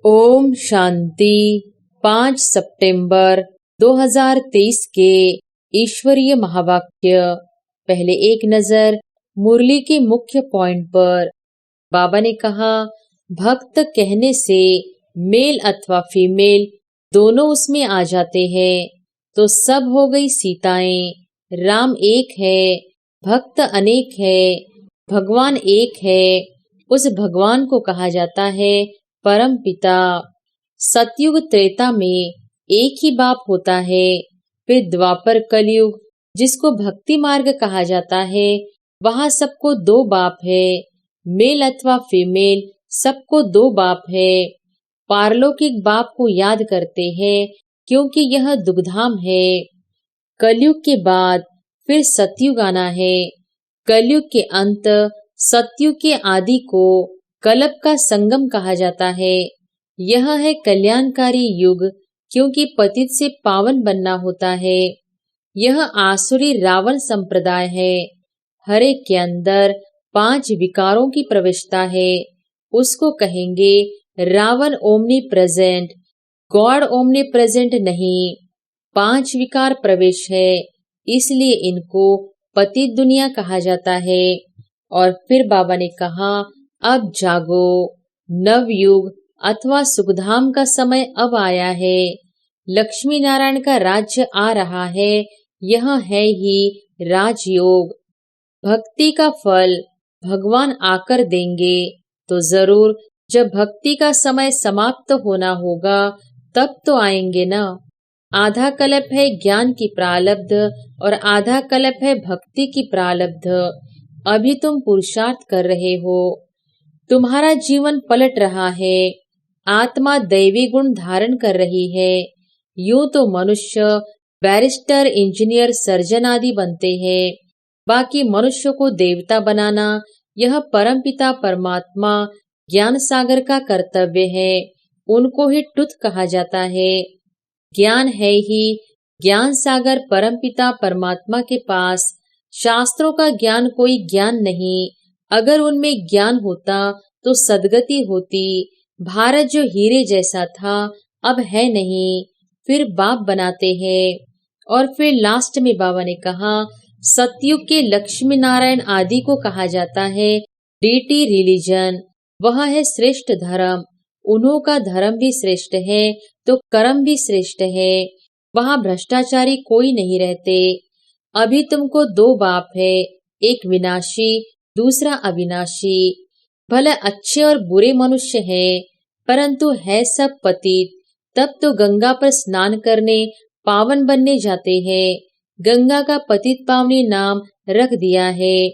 ओम शांति। 5 सितंबर 2023 के ईश्वरीय महावाक्य। पहले एक नजर मुरली के मुख्य पॉइंट पर। बाबा ने कहा, भक्त कहने से मेल अथवा फीमेल दोनों उसमें आ जाते हैं, तो सब हो गई सीताएं। राम एक है, भक्त अनेक है, भगवान एक है। उस भगवान को कहा जाता है परम पिता। सतयुग त्रेता में एक ही बाप होता है। फिर द्वापर कलयुग, जिसको भक्ति मार्ग कहा जाता है, वहाँ सबको दो बाप है। मेल अथवा फीमेल सबको दो बाप है। पारलौकिक बाप को याद करते हैं, क्योंकि यह दुखधाम है। कलयुग के बाद फिर सतयुग आना है। कलयुग के अंत सतयुग के आदि को कल्प का संगम कहा जाता है। यह है कल्याणकारी युग, क्योंकि पतित से पावन बनना होता है। यह आसुरी रावण संप्रदाय है। हर एक के अंदर 5 विकारों की प्रविष्टा है। उसको कहेंगे Ravan omnipresent, God omnipresent नहीं। 5 विकार प्रवेश है, इसलिए इनको पतित दुनिया कहा जाता है। और फिर बाबा ने कहा, अब जागो, नवयुग अथवा सुखधाम का समय अब आया है। लक्ष्मी नारायण का राज्य आ रहा है। यह है ही राजयोग। भक्ति का फल भगवान आकर देंगे, तो जरूर जब भक्ति का समय समाप्त होना होगा तब तो आएंगे ना। आधा कल्प है ज्ञान की प्रारब्ध और आधा कल्प है भक्ति की प्रारब्ध। अभी तुम पुरुषार्थ कर रहे हो, तुम्हारा जीवन पलट रहा है। आत्मा दैवी गुण धारण कर रही है। यूं तो मनुष्य बैरिस्टर, इंजीनियर, सर्जन आदि बनते हैं। बाकी मनुष्य को देवता बनाना यह परमपिता परमात्मा ज्ञान सागर का कर्तव्य है। उनको ही टुथ कहा जाता है। ज्ञान है ही ज्ञान सागर परमपिता परमात्मा के पास। शास्त्रों का ज्ञान कोई ज्ञान नहीं। अगर उनमें ज्ञान होता तो सदगति होती। भारत जो हीरे जैसा था, अब है नहीं। फिर बाप बनाते हैं। और फिर लास्ट में बाबा ने कहा, सतयुग के लक्ष्मी नारायण आदि को कहा जाता है डीटी रिलीजन। वह है श्रेष्ठ धर्म। उन्हों का धर्म भी श्रेष्ठ है, तो कर्म भी श्रेष्ठ है। वहाँ भ्रष्टाचारी कोई नहीं रहते। अभी तुमको 2 बाप है, एक विनाशी, दूसरा अविनाशी। भले अच्छे और बुरे मनुष्य हैं, परंतु है सब पतित। तब तो गंगा पर स्नान करने पावन बनने जाते हैं। गंगा का पतित पावनी नाम रख दिया है।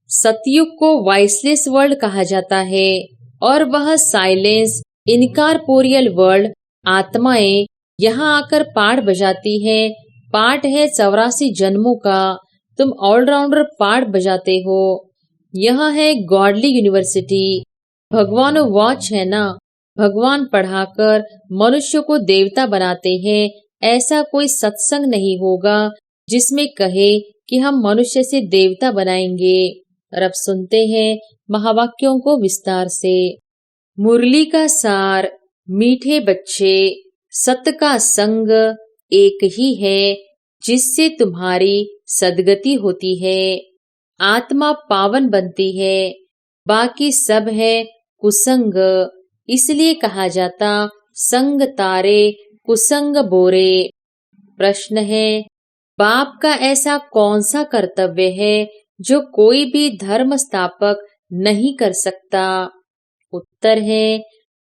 सतयुग को वॉइसलेस वर्ल्ड कहा जाता है, और वह साइलेंस इनकारपोरियल वर्ल्ड। आत्माएं यहाँ आकर पाठ बजाती है। पाठ है 84 जन्मों का। तुम ऑलराउंडर पाठ बजाते हो। यह है गॉडली यूनिवर्सिटी। भगवान वॉच है ना। भगवान पढ़ाकर मनुष्य को देवता बनाते हैं। ऐसा कोई सत्संग नहीं होगा जिसमें कहे कि हम मनुष्य से देवता बनाएंगे। और अब सुनते हैं महावाक्यों को विस्तार से। मुरली का सार, मीठे बच्चे, सत का संग एक ही है, जिससे तुम्हारी सदगति होती है। आत्मा पावन बनती है। बाकी सब है कुसंग। इसलिए कहा जाता संग तारे कुसंग बोरे। प्रश्न है, बाप का ऐसा कौन सा कर्तव्य है जो कोई भी धर्म स्थापक नहीं कर सकता? उत्तर है,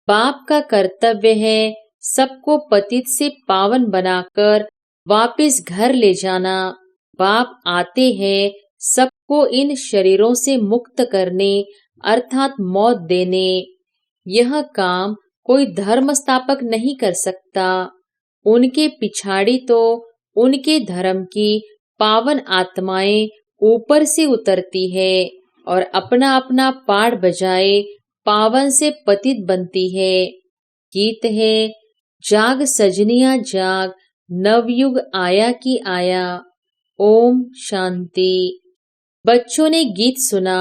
बाप का कर्तव्य है सबको पतित से पावन बनाकर वापस घर ले जाना। बाप आते हैं सबको इन शरीरों से मुक्त करने, अर्थात मौत देने। यह काम कोई धर्म स्थापक नहीं कर सकता। उनके पिछाड़ी तो उनके धर्म की पावन आत्माएं ऊपर से उतरती है और अपना अपना पाठ बजाए पावन से पतित बनती है। गीत है, जाग सजनिया जाग, नवयुग आया कि आया। ओम शांति। बच्चों ने गीत सुना।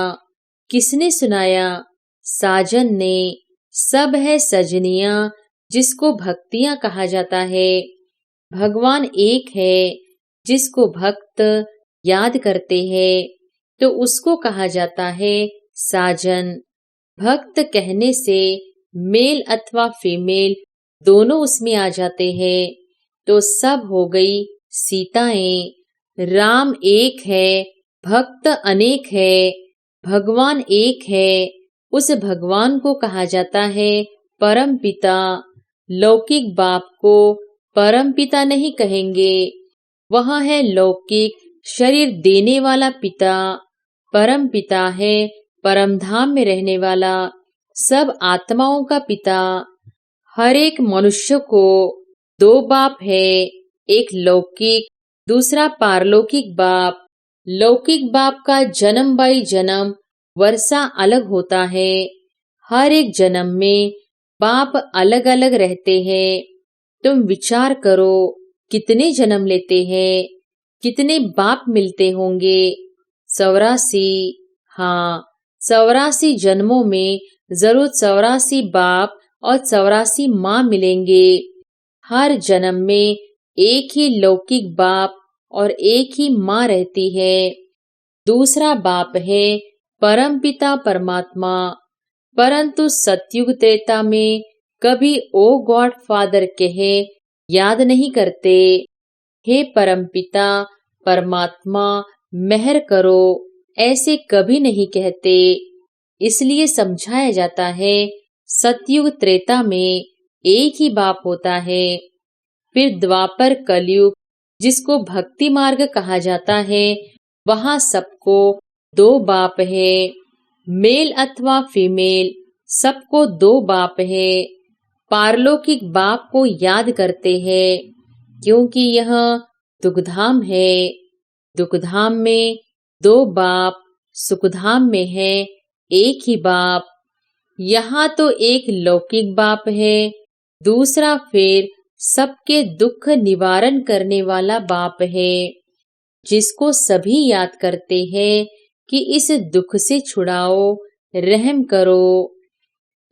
किसने सुनाया? साजन ने। सब है सजनियां जिसको भक्तियां कहा जाता है। भगवान एक है, जिसको भक्त याद करते हैं तो उसको कहा जाता है साजन। भक्त कहने से मेल अथवा फीमेल दोनों उसमें आ जाते हैं तो सब हो गई सीताएं। राम एक है, भक्त अनेक है, भगवान एक है, उस भगवान को कहा जाता है परम पिता। लौकिक बाप को परम पिता नहीं कहेंगे, वह है लौकिक शरीर देने वाला पिता। परम पिता है परम धाम में रहने वाला, सब आत्माओं का पिता। हर एक मनुष्य को दो बाप है, एक लौकिक दूसरा पारलौकिक बाप। लौकिक बाप का जन्म बाई जन्म वर्षा अलग होता है। हर एक जन्म में बाप अलग अलग रहते हैं। तुम विचार करो कितने जन्म लेते हैं, कितने बाप मिलते होंगे। 84। हाँ, 84 जन्मों में जरूर 84 बाप और 84 माँ मिलेंगे। हर जन्म में एक ही लौकिक बाप और एक ही माँ रहती है। दूसरा बाप है परमपिता परमात्मा। परंतु सतयुग त्रेता में कभी ओ गॉड फादर कहे याद नहीं करते। हे परमपिता परमात्मा मेहर करो, ऐसे कभी नहीं कहते। इसलिए समझाया जाता है सतयुग त्रेता में एक ही बाप होता है। फिर द्वापर कलयुग जिसको भक्ति मार्ग कहा जाता है, वहां सबको दो बाप है, मेल अथवा फीमेल सबको दो बाप है। पारलौकिक बाप को याद करते हैं क्योंकि यह दुखधाम है। दुखधाम में दो बाप, सुखधाम में है एक ही बाप। यहाँ तो एक लौकिक बाप है, दूसरा फिर सबके दुख निवारण करने वाला बाप है, जिसको सभी याद करते हैं कि इस दुख से छुड़ाओ, रहम करो।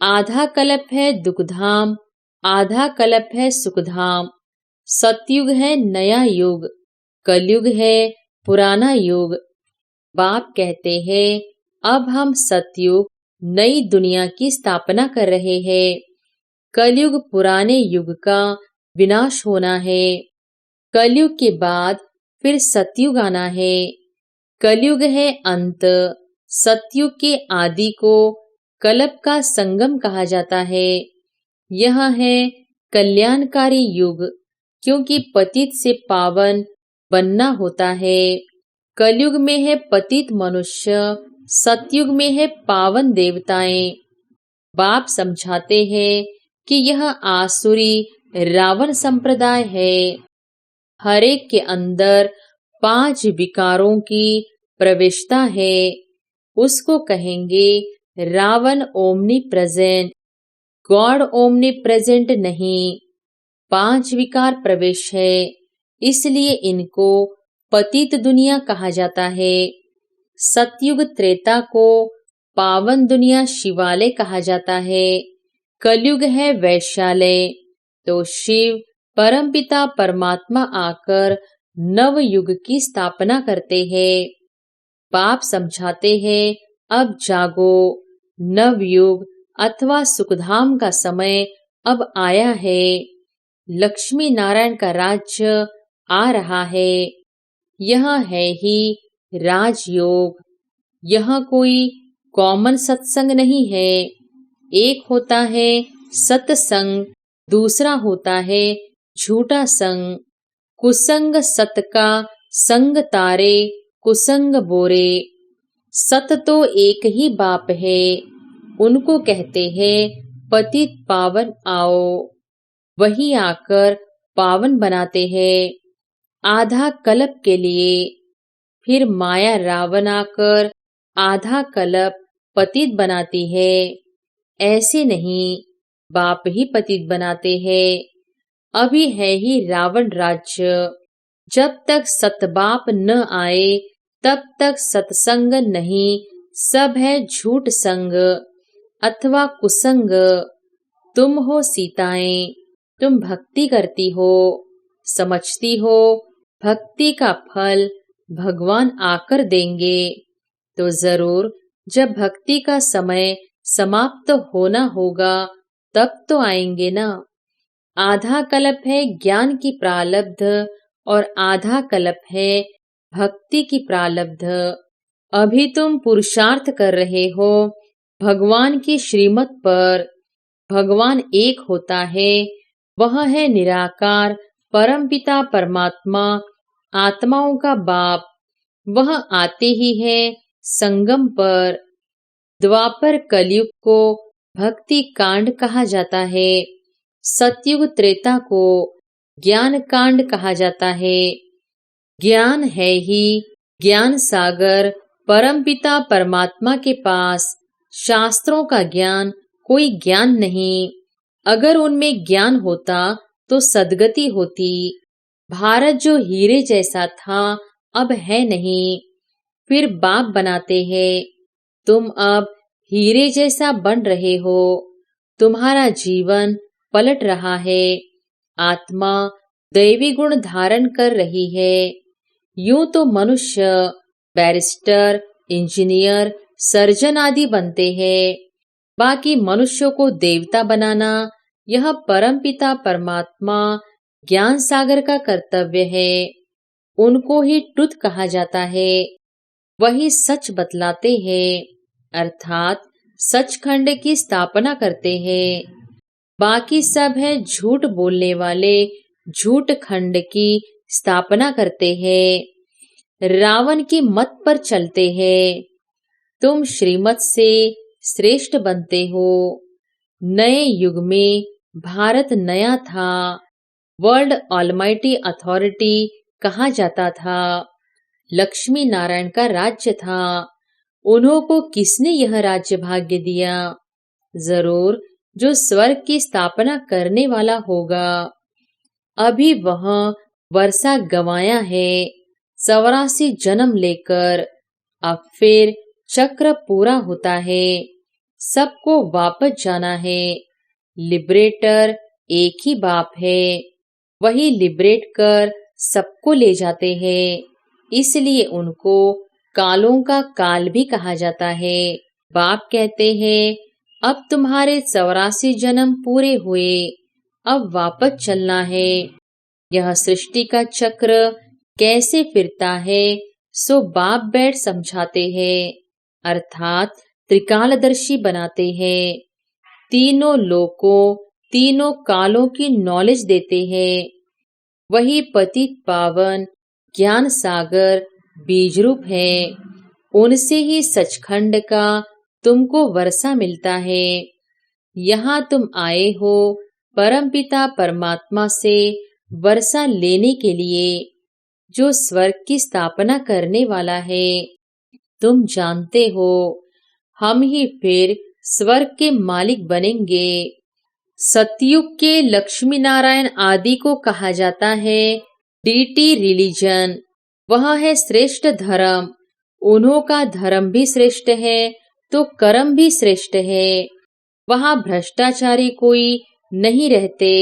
आधा कल्प है दुखधाम, आधा कल्प है सुखधाम। सतयुग है नया युग, कलयुग है पुराना युग। बाप कहते हैं अब हम सतयुग नई दुनिया की स्थापना कर रहे हैं। कलयुग पुराने युग का विनाश होना है। कलयुग के बाद फिर सतयुग आना है। कलयुग है अंत। सतयुग के आदि को कल्प का संगम कहा जाता है। यह है कल्याणकारी युग, क्योंकि पतित से पावन बनना होता है। कलयुग में है पतित मनुष्य, सतयुग में है पावन देवताएं। बाप समझाते हैं कि यह आसुरी रावण संप्रदाय है। हर एक के अंदर 5 विकारों की प्रवेशता है। उसको कहेंगे Ravan omnipresent, God omnipresent नहीं। 5 विकार प्रवेश है, इसलिए इनको पतित दुनिया कहा जाता है। सतयुग त्रेता को पावन दुनिया शिवालय कहा जाता है। कलयुग है वैश्यालय। तो शिव परमपिता परमात्मा आकर नव युग की स्थापना करते हैं। बाप समझाते हैं अब जागो, नव युग अथवा सुखधाम का समय अब आया है। लक्ष्मी नारायण का राज्य आ रहा है। यह है ही राजयोग। यह कोई कॉमन सत्संग नहीं है। एक होता है सत्संग, दूसरा होता है झूठा संग। कुसंग सत का संग तारे, कुसंग बोरे। सत तो एक ही बाप है, उनको कहते हैं पतित पावन आओ। वही आकर पावन बनाते हैं आधा कल्प के लिए। फिर माया रावण आकर आधा कल्प पतित बनाती है। ऐसे नहीं, बाप ही पतित बनाते हैं। अभी है ही रावण राज्य। जब तक सतबाप न आए तब तक सत्संग नहीं, सब है झूठ संग अथवा कुसंग। तुम हो सीताएं, तुम भक्ति करती हो, समझती हो भक्ति का फल भगवान आकर देंगे, तो जरूर जब भक्ति का समय समाप्त होना होगा तब तो आएंगे ना। आधा कल्प है ज्ञान की प्रालब्ध और आधा कल्प है भक्ति की प्रालब्ध। अभी तुम पुरुषार्थ कर रहे हो भगवान की श्रीमत पर। भगवान एक होता है, वह है निराकार परमपिता परमात्मा, आत्माओं का बाप। वह आते ही है संगम पर। द्वापर कलयुग को भक्ति कांड कहा जाता है, सतयुग त्रेता को ज्ञान कांड कहा जाता है। ज्ञान है ही ज्ञान सागर परमपिता परमात्मा के पास। शास्त्रों का ज्ञान कोई ज्ञान नहीं। अगर उनमें ज्ञान होता तो सद्गति होती। भारत जो हीरे जैसा था अब है नहीं, फिर बाप बनाते हैं। तुम अब हीरे जैसा बन रहे हो। तुम्हारा जीवन पलट रहा है। आत्मा दैवी गुण धारण कर रही है। यूं तो मनुष्य बैरिस्टर, इंजीनियर, सर्जन आदि बनते हैं। बाकी मनुष्यों को देवता बनाना यह परमपिता परमात्मा ज्ञान सागर का कर्तव्य है। उनको ही ट्रुथ कहा जाता है। वही सच बतलाते हैं, अर्थात सचखंड की स्थापना करते हैं। बाकी सब है झूठ बोलने वाले, झूठ खंड की स्थापना करते हैं, रावण की मत पर चलते हैं। तुम श्रीमत से श्रेष्ठ बनते हो। नए युग में भारत नया था। वर्ल्ड ऑलमाइटी अथॉरिटी कहा जाता था। लक्ष्मी नारायण का राज्य था। उन्हों को किसने यह राज्य भाग्य दिया? जरूर जो स्वर्ग की स्थापना करने वाला होगा। अभी वह वर्षा गंवाया है 84 जन्म लेकर। अब फिर चक्र पूरा होता है। सबको वापस जाना है। लिबरेटर एक ही बाप है। वही लिबरेट कर सबको ले जाते हैं। इसलिए उनको कालों का काल भी कहा जाता है। बाप कहते हैं, अब तुम्हारे 84 जन्म पूरे हुए, अब वापस चलना है। यह सृष्टि का चक्र कैसे फिरता है सो बाप बैठ समझाते हैं, अर्थात त्रिकालदर्शी बनाते हैं। तीनों लोकों, तीनों कालों की नॉलेज देते हैं। वही पतित पावन ज्ञान सागर बीज रूप है। उनसे ही सचखंड का तुमको वर्षा मिलता है। यहाँ तुम आए हो परमपिता परमात्मा से वर्षा लेने के लिए, जो स्वर्ग की स्थापना करने वाला है। तुम जानते हो हम ही फिर स्वर्ग के मालिक बनेंगे। सतयुग के लक्ष्मी नारायण आदि को कहा जाता है डीटी रिलीजन। वह है श्रेष्ठ धर्म। उन्हों का धर्म भी श्रेष्ठ है तो कर्म भी श्रेष्ठ है। वहाँ भ्रष्टाचारी कोई नहीं रहते।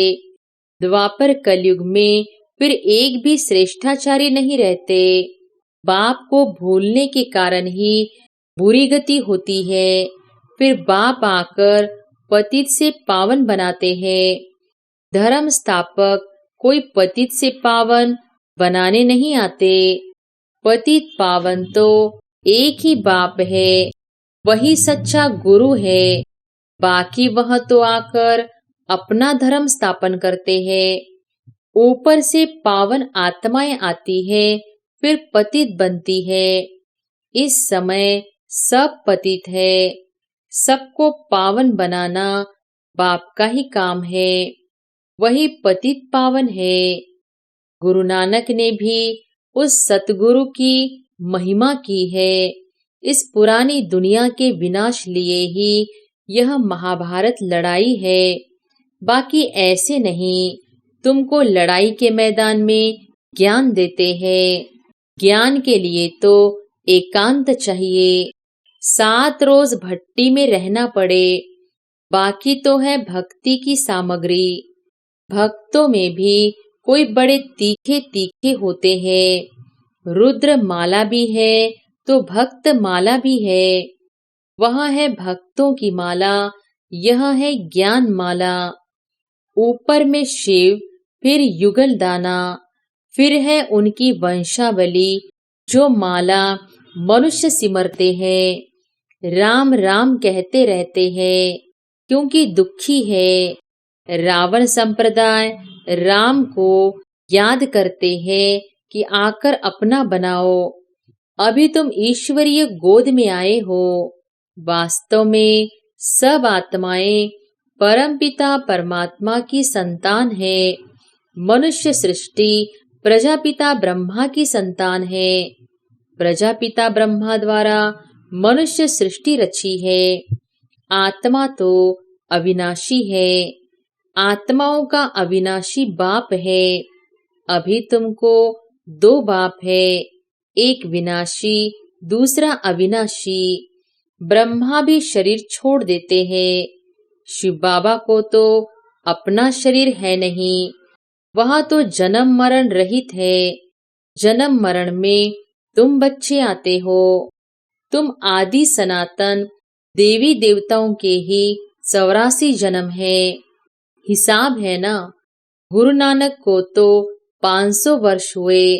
द्वापर कलयुग में फिर एक भी श्रेष्ठाचारी नहीं रहते। बाप को भूलने के कारण ही बुरी गति होती है। फिर बाप आकर पतित से पावन बनाते हैं। धर्म स्थापक कोई पतित से पावन बनाने नहीं आते। पतित पावन तो एक ही बाप है, वही सच्चा गुरु है। बाकी वह तो आकर अपना धर्म स्थापन करते हैं। ऊपर से पावन आत्माएं आती है, फिर पतित बनती है। इस समय सब पतित है। सबको पावन बनाना बाप का ही काम है। वही पतित पावन है। गुरु नानक ने भी उस सतगुरु की महिमा की है। इस पुरानी दुनिया के विनाश लिए ही यह महाभारत लड़ाई है। बाकी ऐसे नहीं। तुमको लड़ाई के मैदान में ज्ञान देते हैं। ज्ञान के लिए तो एकांत चाहिए। 7 रोज भट्टी में रहना पड़े, बाकी तो है भक्ति की सामग्री। भक्तों में भी कोई बड़े तीखे तीखे होते हैं। रुद्र माला भी है तो भक्त माला भी है। वह है भक्तों की माला, यह है ज्ञान माला। ऊपर में शिव, फिर युगल दाना, फिर है उनकी वंशावली जो माला मनुष्य सिमरते हैं। राम राम कहते रहते हैं क्योंकि दुखी है। रावण संप्रदाय राम को याद करते हैं कि आकर अपना बनाओ। अभी तुम ईश्वरीय गोद में आए हो। वास्तव में सब आत्माएं परमपिता परमात्मा की संतान है। मनुष्य सृष्टि प्रजापिता ब्रह्मा की संतान है। प्रजापिता ब्रह्मा द्वारा मनुष्य सृष्टि रची है। आत्मा तो अविनाशी है। आत्माओं का अविनाशी बाप है। अभी तुमको दो बाप है, एक विनाशी, दूसरा अविनाशी। ब्रह्मा भी शरीर छोड़ देते हैं। शिव बाबा को तो अपना शरीर है नहीं, वह तो जन्म मरण रहित है। जन्म मरण में तुम बच्चे आते हो। तुम आदि सनातन देवी देवताओं के ही 84 जन्म है। हिसाब है ना। गुरु नानक को तो 500 वर्ष हुए,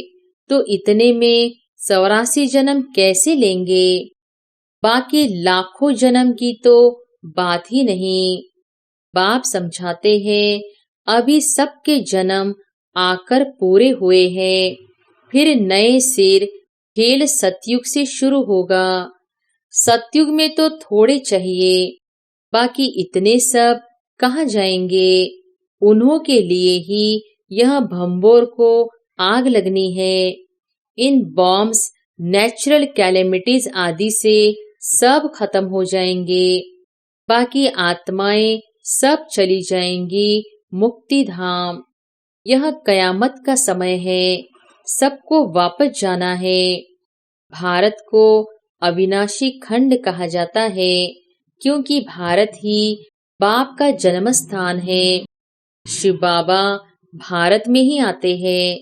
तो इतने में 84 जन्म कैसे लेंगे। बाकी लाखों जन्म की तो बात ही नहीं। बाप समझाते हैं अभी सबके जन्म आकर पूरे हुए हैं। फिर नए सिर खेल सतयुग से शुरू होगा। सतयुग में तो थोड़े चाहिए, बाकी इतने सब कहाँ जाएंगे। उन्हों के लिए ही यह भंबोर को आग लगनी है। इन बॉम्ब्स, नेचुरल कैलेमिटीज आदि से सब खत्म हो जाएंगे। बाकी आत्माएं सब चली जाएंगी मुक्ति धाम। यह कयामत का समय है, सबको वापस जाना है। भारत को अविनाशी खंड कहा जाता है क्योंकि भारत ही बाप का जन्म स्थान है। शिव बाबा भारत में ही आते हैं।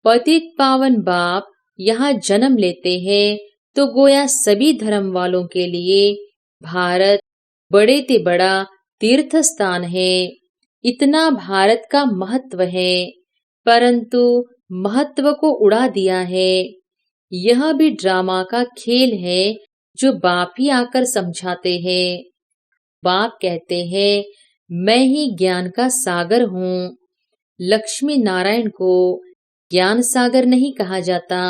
पतित पावन बाप यहाँ जन्म लेते हैं तो गोया सभी धर्म वालों के लिए भारत बड़े ते बड़ा तीर्थ स्थान है। इतना भारत का महत्व है, परंतु महत्व को उड़ा दिया है। यह भी ड्रामा का खेल है जो बाप ही आकर समझाते हैं। बाप कहते हैं मैं ही ज्ञान का सागर हूँ। लक्ष्मी नारायण को ज्ञान सागर नहीं कहा जाता।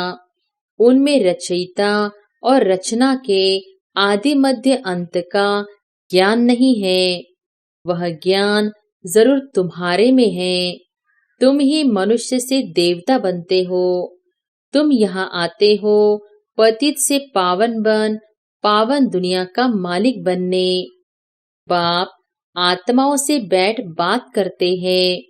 उनमें रचयिता और रचना के आदि मध्य अंत का ज्ञान नहीं है। वह ज्ञान जरूर तुम्हारे में है। तुम ही मनुष्य से देवता बनते हो। तुम यहाँ आते हो पतित से पावन बन पावन दुनिया का मालिक बनने। बाप आत्माओं से बैठ बात करते हैं।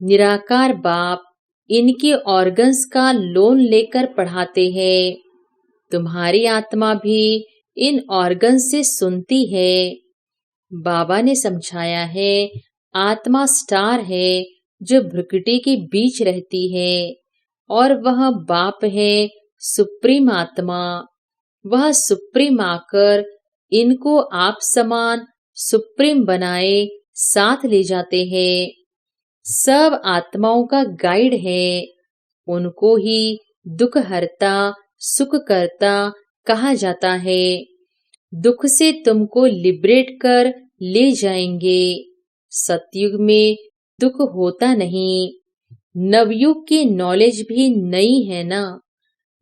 निराकार बाप इनके ऑर्गन्स का लोन लेकर पढ़ाते हैं। तुम्हारी आत्मा भी इन ऑर्गन्स से सुनती है। बाबा ने समझाया है आत्मा स्टार है जो भ्रुकुटी के बीच रहती है और वह बाप है सुप्रीम आत्मा। वह सुप्रीम आकर इनको आप समान सुप्रीम बनाए साथ ले जाते हैं। सब आत्माओं का गाइड है। उनको ही दुख हरता सुख करता कहा जाता है। दुख से तुमको लिबरेट कर ले जाएंगे। सतयुग में दुख होता नहीं। नवयुग की नॉलेज भी नई है ना।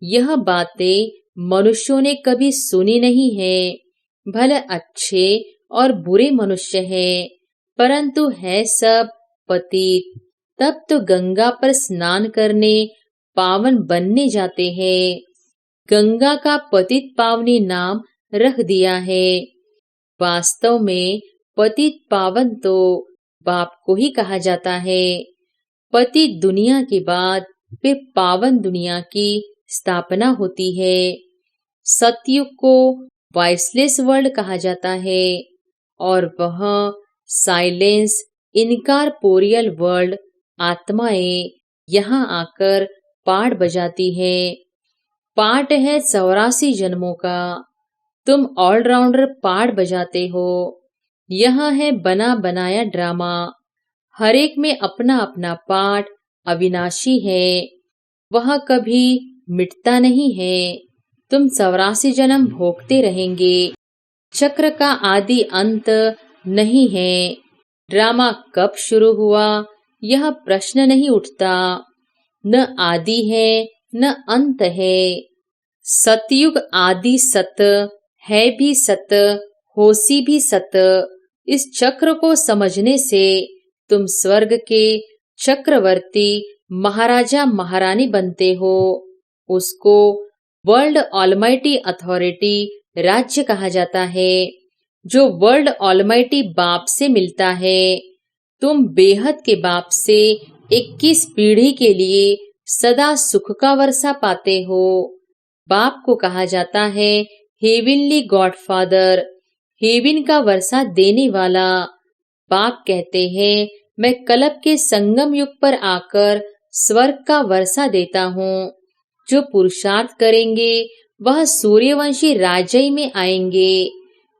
यह बातें मनुष्यों ने कभी सुनी नहीं है। भले अच्छे और बुरे मनुष्य हैं, परंतु है सब पतित। तब तो गंगा पर स्नान करने पावन बनने जाते हैं। गंगा का पतित पावनी नाम रख दिया है। वास्तव में पतित पावन तो बाप को ही कहा जाता है। पतित दुनिया के बाद फिर पावन दुनिया की स्थापना होती है। सतयुग को वॉइसलेस वर्ल्ड कहा जाता है और वह साइलेंस, इनकॉर्पोरियल वर्ल्ड, आत्माएं यहाँ आकर पाठ बजाती है। पाठ है 84 जन्मों का। तुम ऑलराउंडर पाठ बजाते हो। यह है बना बनाया ड्रामा। हर एक में अपना अपना पाठ अविनाशी है। वह कभी मिटता नहीं है। तुम 84 जन्म भोगते रहेंगे। चक्र का आदि अंत नहीं है। ड्रामा कब शुरू हुआ यह प्रश्न नहीं उठता। न आदि है न अंत है। सतयुग आदि सत है भी सत, होसी भी सत। इस चक्र को समझने से तुम स्वर्ग के चक्रवर्ती महाराजा महारानी बनते हो। उसको वर्ल्ड ऑलमाइटी अथॉरिटी राज्य कहा जाता है, जो वर्ल्ड ऑलमाइटी बाप से मिलता है। तुम बेहद के बाप से 21 पीढ़ी के लिए सदा सुख का वर्षा पाते हो। बाप को कहा जाता है हेविनली गॉडफादर, हेविन का वर्षा देने वाला। बाप कहते हैं मैं कल्प के संगम युग पर आकर स्वर्ग का वर्षा देता हूँ। जो पुरुषार्थ करेंगे वह सूर्यवंशी राजई में आएंगे।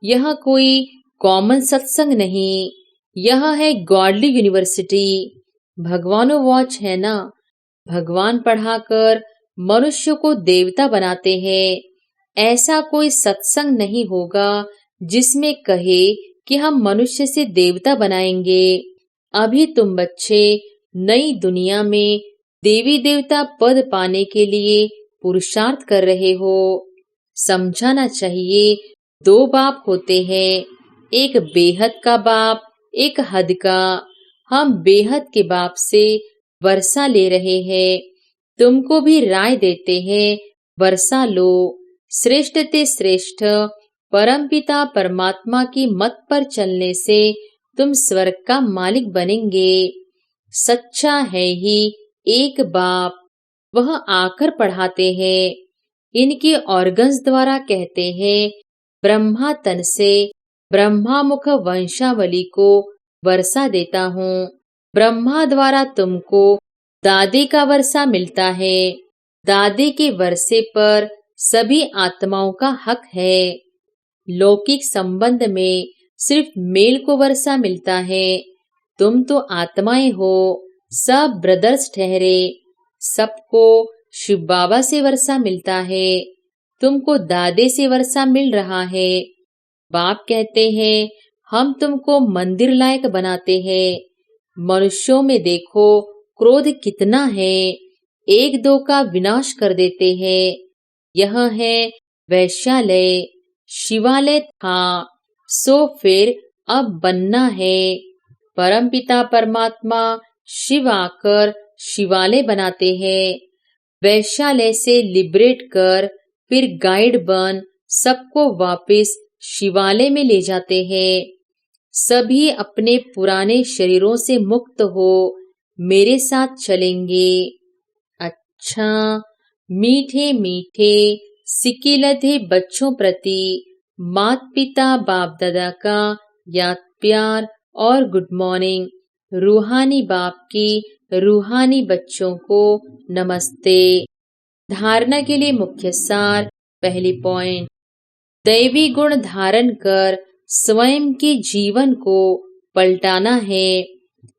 यह कोई कॉमन सत्संग नहीं, यह है गॉडली यूनिवर्सिटी। भगवानो वॉच है ना। भगवान पढ़ाकर मनुष्य को देवता बनाते हैं। ऐसा कोई सत्संग नहीं होगा जिसमें कहे कि हम मनुष्य से देवता बनाएंगे। अभी तुम बच्चे नई दुनिया में देवी देवता पद पाने के लिए पुरुषार्थ कर रहे हो। समझाना चाहिए 2 बाप होते हैं, एक बेहद का बाप, एक हद का। हम बेहद के बाप से वर्षा ले रहे हैं। तुमको भी राय देते हैं वर्षा लो। श्रेष्ठ ते श्रेष्ठ परमपिता परमात्मा की मत पर चलने से तुम स्वर्ग का मालिक बनेंगे। सच्चा है ही एक बाप, वह आकर पढ़ाते हैं। इनके ऑर्गन्स द्वारा कहते हैं ब्रह्मा तन से ब्रह्मा मुख वंशावली को वर्षा देता हूँ। ब्रह्मा द्वारा तुमको दादे का वर्षा मिलता है। दादे के वर्षे पर सभी आत्माओं का हक है। लौकिक संबंध में सिर्फ मेल को वर्षा मिलता है। तुम तो आत्माएं हो, सब ब्रदर्स ठहरे। सबको शिव बाबा से वर्षा मिलता है। तुमको दादे से वर्षा मिल रहा है। बाप कहते हैं हम तुमको मंदिर लायक बनाते हैं। मनुष्यों में देखो क्रोध कितना है, 1-2 का विनाश कर देते हैं। यह है वैश्यालय। शिवालय था सो फिर अब बनना है। परमपिता परमात्मा शिव आकर शिवालय बनाते हैं। वैश्यालय से लिबरेट कर फिर गाइड बन सबको वापस शिवालय में ले जाते हैं। सभी अपने पुराने शरीरों से मुक्त हो मेरे साथ चलेंगे। अच्छा, मीठे मीठे सिकिलधे बच्चों प्रति माता पिता बाप दादा का याद प्यार और गुड मॉर्निंग। रूहानी बाप की रूहानी बच्चों को नमस्ते। धारणा के लिए मुख्य सार। पहली पॉइंट, दैवी गुण धारण कर स्वयं के जीवन को पलटाना है।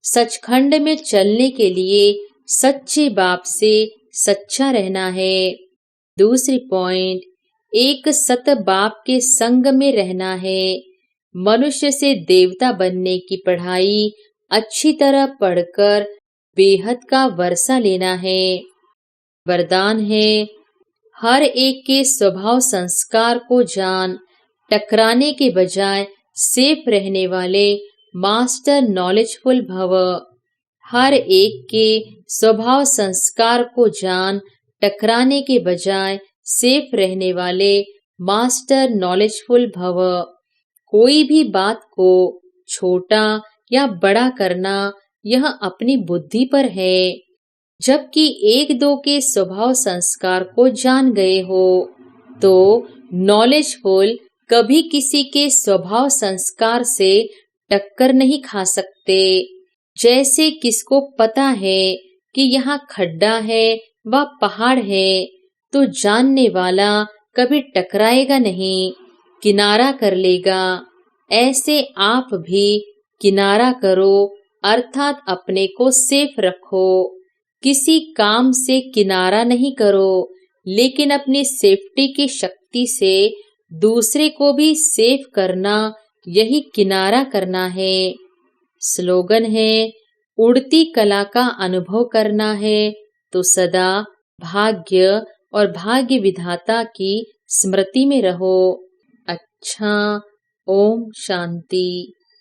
सचखंड में चलने के लिए सच्चे बाप से सच्चा रहना है। दूसरी पॉइंट, एक सत बाप के संग में रहना है। मनुष्य से देवता बनने की पढ़ाई अच्छी तरह पढ़कर बेहद का वर्षा लेना है। वरदान है, हर एक के स्वभाव संस्कार को जान, टकराने के बजाय सेफ रहने वाले मास्टर नॉलेजफुल भव। हर एक के स्वभाव संस्कार को जान, टकराने के बजाय सेफ रहने वाले मास्टर नॉलेजफुल भव। कोई भी बात को छोटा या बड़ा करना यह अपनी बुद्धि पर है। जबकि 1-2 के स्वभाव संस्कार को जान गए हो तो नॉलेजफुल कभी किसी के स्वभाव संस्कार से टक्कर नहीं खा सकते। जैसे किसको पता है कि यहाँ खड्डा है व पहाड़ है, तो जानने वाला कभी टकराएगा नहीं, किनारा कर लेगा। ऐसे आप भी किनारा करो, अर्थात अपने को सेफ रखो। किसी काम से किनारा नहीं करो, लेकिन अपनी सेफ्टी की शक्ति से दूसरे को भी सेफ करना, यही किनारा करना है। स्लोगन है, उड़ती कला का अनुभव करना है तो सदा भाग्य और भाग्य विधाता की स्मृति में रहो। अच्छा, ओम शांति।